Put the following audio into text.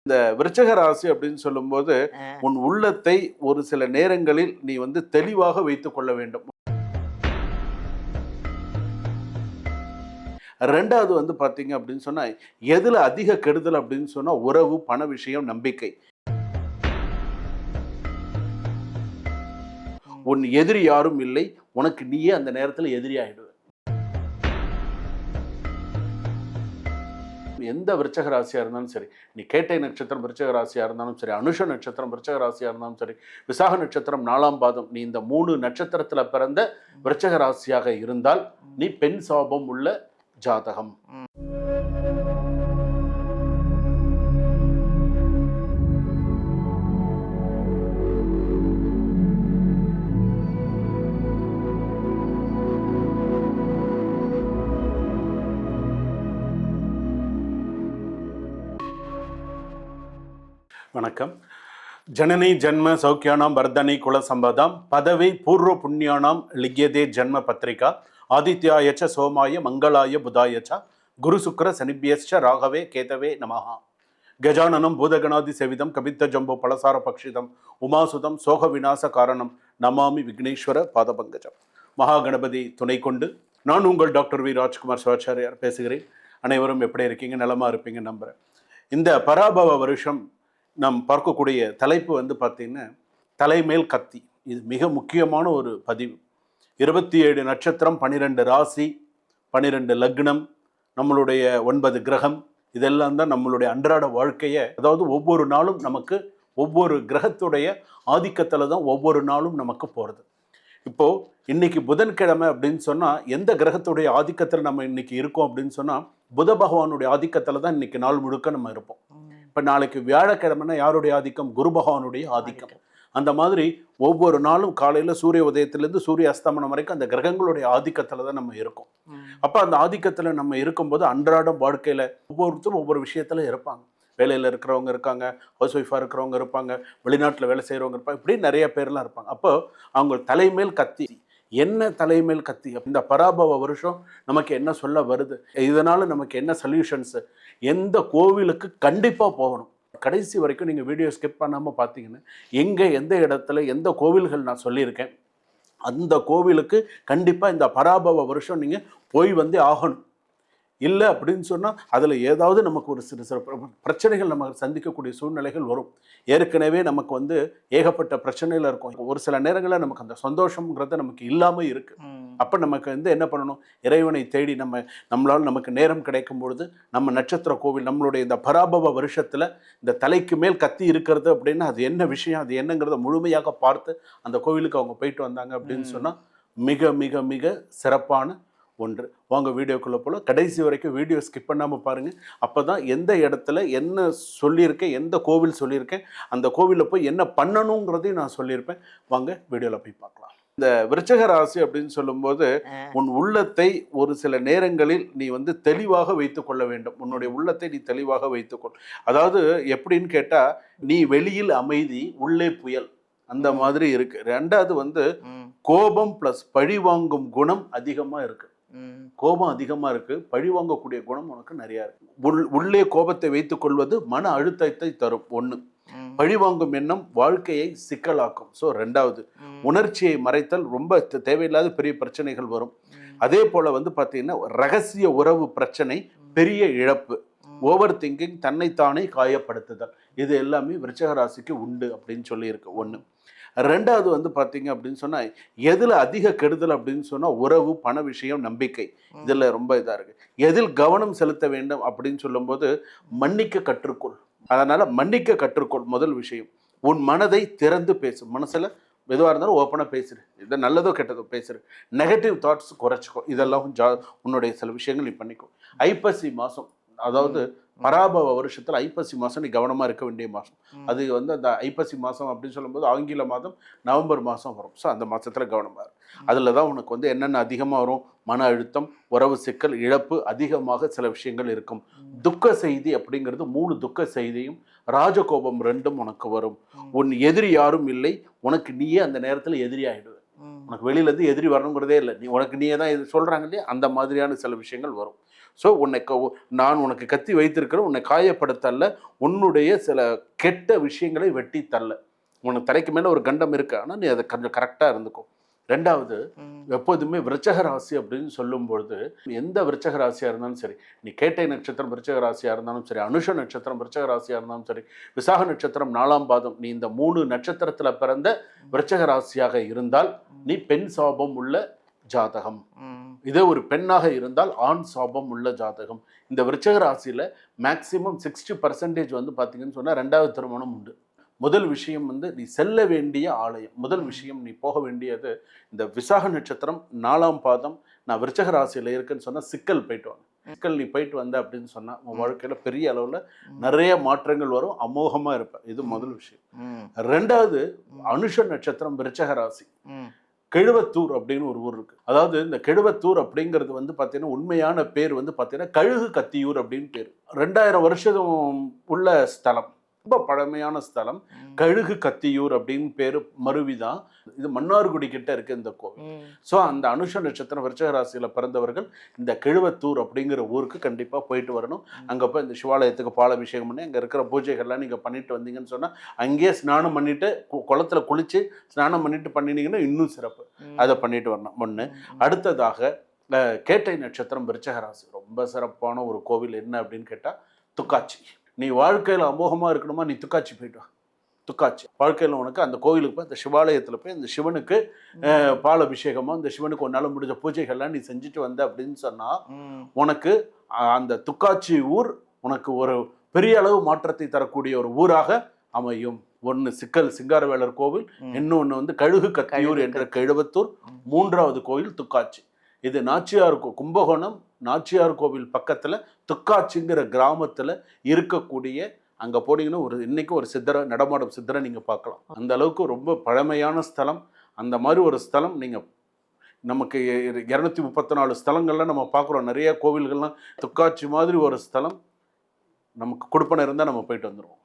இந்த விருச்சக ராசி அப்படின்னு சொல்லும்போது, உன் உள்ளத்தை ஒரு சில நேரங்களில் நீ தெளிவாக வைத்துக் கொள்ள வேண்டும். 2வது பார்த்தீங்க அப்படின்னு சொன்னா, எதுல அதிக கெடுதல் அப்படின்னு சொன்னா, உறவு, பண விஷயம், நம்பிக்கை. உன் எதிரி யாரும் இல்லை. உனக்கு நீயே அந்த நேரத்துல எதிரி ஆயிடுவ. எந்த விருச்சக ராசியா இருந்தாலும் சரி, நீ கேட்டை நட்சத்திரம் விருச்சக ராசியா இருந்தாலும் சரி, அனுஷ நட்சத்திரம் விருச்சக ராசியா இருந்தாலும் சரி, விசாக நட்சத்திரம் 4ஆம் பாதம், நீ இந்த 3 நட்சத்திரத்துல பிறந்த விருச்சக ராசியாக இருந்தால் நீ பெண் சாபம் உள்ள ஜாதகம். வணக்கம். ஜனனி ஜன்ம சௌக்கியானாம் வர்தனி குல சம்பதாம் பதவி பூர்வ புண்ணியானாம் லிக்யதே ஜன்ம பத்ரிகா ஆதித்யாயச்ச சோமாய மங்களாய புதாயச்ச குரு சுக்கர சனிபியஸ்ச ராகவே கேதவே நமஹா. கஜானனம் பூதகணாதி செவிதம் கபித்த ஜம்போ பலசார பக்ஷிதம் உமாசுதம் சோக விநாச காரணம் நமாமி விக்னேஸ்வர பாதபங்கஜம். மகா கணபதி துணை கொண்டு நான் உங்கள் டாக்டர் வி ராஜ்குமார் சிவாச்சாரியார் பேசுகிறேன். அனைவரும் எப்படி இருக்கீங்க? நலமா இருப்பீங்க நம்புறேன். இந்த பராபவ வருஷம் நாம் பார்க்கக்கூடிய தலைப்பு பார்த்தீங்கன்னா தலைமேல் கத்தி. இது மிக முக்கியமான ஒரு பதிவு. 27 நட்சத்திரம், 12 ராசி, 12 லக்னம், நம்மளுடைய 9 கிரகம், இதெல்லாம் தான் நம்மளுடைய அன்றாட வாழ்க்கையை, அதாவது ஒவ்வொரு நாளும் நமக்கு ஒவ்வொரு கிரகத்துடைய ஆதிக்கத்தில் தான் ஒவ்வொரு நாளும் நமக்கு போகிறது. இப்போது இன்னைக்கு புதன்கிழமை அப்படின்னு சொன்னால் எந்த கிரகத்துடைய ஆதிக்கத்தில் நம்ம இன்னைக்கு இருக்கோம் அப்படின்னு சொன்னால் புத பகவானுடைய ஆதிக்கத்தில் தான் இன்னைக்கு நாள் முழுக்க நம்ம இருப்போம். இப்போ நாளைக்கு வியாழக்கிழமைனா யாருடைய ஆதிக்கம்? குரு பகவானுடைய ஆதிக்கம். அந்த மாதிரி ஒவ்வொரு நாளும் காலையில் சூரிய உதயத்திலேருந்து சூரிய அஸ்தமனம் வரைக்கும் அந்த கிரகங்களுடைய ஆதிக்கத்தில் தான் நம்ம இருக்கோம். அப்போ அந்த ஆதிக்கத்தில் நம்ம இருக்கும்போது அன்றாடம் வாழ்க்கையில் ஒவ்வொருத்தரும் ஒவ்வொரு விஷயத்தில் இருப்பாங்க. வேலையில் இருக்கிறவங்க இருக்காங்க, ஹவுஸ் ஒய்ஃபாக இருக்கிறவங்க இருப்பாங்க, வெளிநாட்டில் வேலை செய்கிறவங்க இருப்பாங்க, இப்படி நிறைய பேர்லாம் இருப்பாங்க. அப்போ அவங்க தலைமேல் கத்தி. என்ன தலைமேல் கத்தி? இந்த பராபவ வருஷம் நமக்கு என்ன சொல்ல வருது, இதனால நமக்கு என்ன சொல்யூஷன்ஸு, எந்த கோவிலுக்கு கண்டிப்பாக போகணும். கடைசி வரைக்கும் நீங்கள் வீடியோ ஸ்கிப் பண்ணாமல் பார்த்தீங்கன்னா எங்கே எந்த இடத்துல எந்த கோவில்கள் நான் சொல்லியிருக்கேன், அந்த கோவிலுக்கு கண்டிப்பாக இந்த பராபவ வருஷம் நீங்கள் போய் ஆகணும். இல்லை அப்படின்னு சொன்னால் அதில் ஏதாவது நமக்கு ஒரு சிறு பிரச்சனைகள் நம்ம சந்திக்கக்கூடிய சூழ்நிலைகள் வரும். ஏற்கனவே நமக்கு ஏகப்பட்ட பிரச்சனையில் இருக்கும். ஒரு சில நேரங்களில் நமக்கு அந்த சந்தோஷங்கிறது நமக்கு இல்லாமல் இருக்குது. அப்போ நமக்கு என்ன பண்ணணும்? இறைவனை தேடி நம்மளால் நமக்கு நேரம் கிடைக்கும் பொழுது நம்ம நட்சத்திர கோவில், நம்மளுடைய இந்த பராபவ வருஷத்தில் இந்த தலைக்கு மேல் கத்தி இருக்கிறது அப்படின்னா அது என்ன விஷயம், அது என்னங்கிறத முழுமையாக பார்த்து அந்த கோவிலுக்கு அவங்க போயிட்டு வந்தாங்க அப்படின்னு சொன்னால் மிக மிக மிக சிறப்பான ஒன்று. வாங்க வீடியோக்குள்ளே போல. கடைசி வரைக்கும் வீடியோ ஸ்கிப் பண்ணாமல் பாருங்கள். அப்போ தான் எந்த இடத்துல என்ன சொல்லியிருக்கேன், எந்த கோவில் சொல்லியிருக்கேன், அந்த கோவிலில் போய் என்ன பண்ணணுங்கிறதையும் நான் சொல்லியிருப்பேன். வாங்க வீடியோவில் போய் பார்க்கலாம். இந்த விருச்சக ராசி அப்படின்னு சொல்லும்போது உன் உள்ளத்தை ஒரு சில நேரங்களில் நீ தெளிவாக வைத்து கொள்ள வேண்டும். உன்னுடைய உள்ளத்தை நீ தெளிவாக வைத்துக்கொள். அதாவது எப்படின்னு கேட்டால், நீ வெளியில் அமைதி, உள்ளே புயல், அந்த மாதிரி இருக்கு. 2வது கோபம் பிளஸ் பழி வாங்கும் குணம் அதிகமாக இருக்கு. கோபம் அதிகமா இருக்கு, பழி வாங்கக்கூடிய குணம் உனக்கு நிறைய இருக்கு. உள்ளே கோபத்தை வைத்துக் கொள்வது மன அழுத்தத்தை தரும். 1. பழி வாங்கும் எண்ணம் வாழ்க்கையை சிக்கலாக்கும். ஸோ 2வது உணர்ச்சியை மறைத்தல், ரொம்ப தேவையில்லாத பெரிய பிரச்சனைகள் வரும். அதே போல பார்த்தீங்கன்னா ரகசிய உறவு பிரச்சனை, பெரிய இழப்பு, ஓவர் திங்கிங், தன்னைத்தானே காயப்படுத்துதல், இது எல்லாமே விருச்சக ராசிக்கு உண்டு அப்படின்னு சொல்லியிருக்கு. 1. 2வது பார்த்தீங்க அப்படின்னு சொன்னால் எதில் அதிக கெடுதல் அப்படின்னு சொன்னால் உறவு, பண விஷயம், நம்பிக்கை, இதில் ரொம்ப இதாக இருக்குது. எதில் கவனம் செலுத்த வேண்டும் அப்படின்னு சொல்லும்போது மன்னிக்க கற்றுக்கொள். அதனால் மன்னிக்க கற்றுக்கொள். முதல் விஷயம், உன் மனதை திறந்து பேசு. மனசில் எதுவாக இருந்தாலும் ஓப்பனாக பேசுரு. இது நல்லதோ கெட்டதோ பேசுரு. Negative thoughts குறைச்சிக்கோ. இதெல்லாம் உன்னுடைய சில விஷயங்கள் நீ பண்ணிக்கோ. ஐப்பசி மாதம், அதாவது பராபவ வருஷத்தில் ஐப்பசி மாதம் நீ கவனமாக இருக்க வேண்டிய மாதம். அது அந்த ஐப்பசி மாதம் அப்படின்னு சொல்லும்போது ஆங்கில மாதம் நவம்பர் மாதம் வரும். ஸோ அந்த மாதத்தில் கவனமாக இருக்கும். அதில் தான் உனக்கு என்னென்ன அதிகமாக வரும்? மன அழுத்தம், உறவு சிக்கல், இழப்பு, அதிகமாக சில விஷயங்கள் இருக்கும். துக்க செய்தி அப்படிங்கிறது 3 துக்க செய்தியும், ராஜகோபம் 2ம் உனக்கு வரும். உன் எதிரி யாரும் இல்லை, உனக்கு நீயே அந்த நேரத்தில் எதிரி ஆகிடுவேன். உனக்கு வெளியிலேருந்து எதிரி வரணுங்கிறதே இல்லை, உனக்கு நீயே தான் இது சொல்கிறாங்க இல்லையா, அந்த மாதிரியான சில விஷயங்கள் வரும். ஸோ நான் உனக்கு கத்தி வைத்திருக்கிறேன், உன்னை காயப்படுத்தல்ல, உன்னுடைய சில கெட்ட விஷயங்களை வெட்டி தள்ள. உனக்கு தலைக்கு மேலே ஒரு கண்டம் இருக்கு, ஆனால் நீ அதை கொஞ்சம் கரெக்டாக இருந்துக்கும். ரெண்டாவது, எப்போதுமே விருச்சக ராசி அப்படின்னு சொல்லும்பொழுது எந்த விருச்சக ராசியாக இருந்தாலும் சரி, நீ கேட்டை நட்சத்திரம் விருச்சக ராசியாக இருந்தாலும் சரி, அனுஷ நட்சத்திரம் விருச்சக ராசியாக இருந்தாலும் சரி, விசாக நட்சத்திரம் 4ஆம் பாதம், நீ இந்த 3 நட்சத்திரத்தில் பிறந்த விருச்சக ராசியாக இருந்தால் நீ பெண் சாபம் உள்ள ஜாதகம். இதே ஒரு பெண்ணாக இருந்தால் ஆண் சாபம் உள்ள ஜாதகம். இந்த விருச்சக ராசியில் மேக்சிமம் 60% வந்து பார்த்தீங்கன்னு சொன்னால் 2வது திருமணம் உண்டு. முதல் விஷயம் வந்து நீ செல்ல வேண்டிய ஆலயம், முதல் விஷயம் நீ போக வேண்டியது இந்த விசாக நட்சத்திரம் 4ஆம் பாதம், நான் விருச்சக ராசியில் இருக்குன்னு சொன்னால் சிக்கல் போயிட்டு வாங்க. சிக்கல் நீ போயிட்டு வந்த அப்படின்னு சொன்னால் உன் வாழ்க்கையில் பெரிய அளவில் நிறைய மாற்றங்கள் வரும், அமோகமாக இருப்பேன். இது முதல் விஷயம். ரெண்டாவது, அனுஷ நட்சத்திரம் விருச்சக ராசி, கெழுவத்தூர் அப்படின்னு ஒரு ஊர் இருக்கு. அதாவது இந்த கெழுவத்தூர் அப்படிங்கிறது வந்து பார்த்தீங்கன்னா உண்மையான பேர் வந்து பார்த்தீங்கன்னா கழுகு கத்தியூர் அப்படின்னு பேர். 2000 வருஷம் உள்ள ஸ்தலம், ரொம்ப பழமையான ஸ்தலம். கழுகு கத்தியூர் அப்படின்னு பேரு மருவிதான். இது மன்னார்குடி கிட்ட இருக்கு இந்த கோவில். ஸோ அந்த அனுஷ நட்சத்திரம் விருச்சக ராசியில பிறந்தவர்கள் இந்த கெழுவத்தூர் அப்படிங்கிற ஊருக்கு கண்டிப்பா போயிட்டு வரணும். அங்க போய் இந்த சிவாலயத்துக்கு பாலாபிஷேகம் பண்ணி அங்க இருக்கிற பூஜைகள்லாம் நீங்க பண்ணிட்டு வந்தீங்கன்னு சொன்னா, அங்கேயே ஸ்நானம் பண்ணிட்டு குளத்துல குளிச்சு ஸ்நானம் பண்ணிட்டு பண்ணினீங்கன்னா இன்னும் சிறப்பு. அதை பண்ணிட்டு வரணும். ஒண்ணு. அடுத்ததாக கேட்டை நட்சத்திரம் விருச்சக ராசி, ரொம்ப சிறப்பான ஒரு கோவில் என்ன அப்படின்னு கேட்டா துக்காச்சி. நீ வாழ்க்கையில் அமோகமாக இருக்கணுமா, நீ துக்காச்சி போயிட்டு வா. துக்காச்சி வாழ்க்கையில் உனக்கு அந்த கோவிலுக்கு போய் அந்த சிவாலயத்தில் போய் அந்த சிவனுக்கு பால் அபிஷேகமாக அந்த சிவனுக்கு ஒன்றால் முடிஞ்ச பூஜைகள்லாம் நீ செஞ்சுட்டு வந்த அப்படின்னு சொன்னால் உனக்கு அந்த துக்காச்சி ஊர் உனக்கு ஒரு பெரிய அளவு மாற்றத்தை தரக்கூடிய ஒரு ஊராக அமையும். ஒன்று சிங்காரவேலர் கோவில், இன்னொன்று வந்து கழுகு கத்தியூர் என்ற கெழுவத்தூர், 3வது கோவில் துக்காச்சி. இது நாச்சியார் கும்பகோணம் நாச்சியார் கோவில் பக்கத்தில் துக்காச்சிங்கிற கிராமத்தில் இருக்கக்கூடிய, அங்கே போனீங்கன்னா இன்னைக்கு ஒரு சித்தரை நடமாடும் சித்தரை நீங்கள் பார்க்கலாம். அந்த அளவுக்கு ரொம்ப பழமையான ஸ்தலம். அந்த மாதிரி ஒரு ஸ்தலம் நீங்கள் நமக்கு 234 ஸ்தலங்கள்லாம் நம்ம பார்க்குறோம். நிறைய கோவில்கள்லாம் துக்காச்சி மாதிரி ஒரு ஸ்தலம் நமக்கு கொடுப்பனை இருந்தால் நம்ம போயிட்டு வந்துடுவோம்.